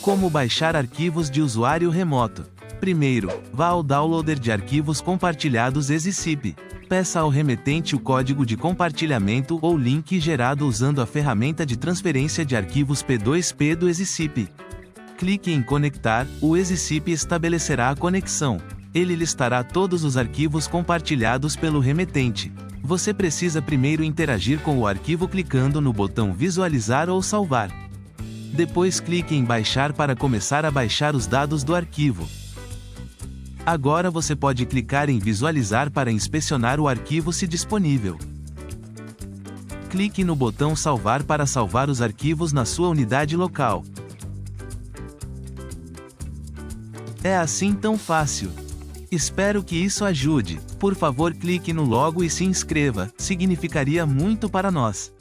Como baixar arquivos de usuário remoto? Primeiro, vá ao downloader de arquivos compartilhados EasyZip. Peça ao remetente o código de compartilhamento ou link gerado usando a ferramenta de transferência de arquivos P2P do EasyZip. Clique em Conectar, o EasyZip estabelecerá a conexão. Ele listará todos os arquivos compartilhados pelo remetente. Você precisa primeiro interagir com o arquivo clicando no botão Visualizar ou Salvar. Depois clique em Baixar para começar a baixar os dados do arquivo. Agora você pode clicar em Visualizar para inspecionar o arquivo se disponível. Clique no botão Salvar para salvar os arquivos na sua unidade local. É assim tão fácil. Espero que isso ajude. Por favor, clique no logo e se inscreva, significaria muito para nós.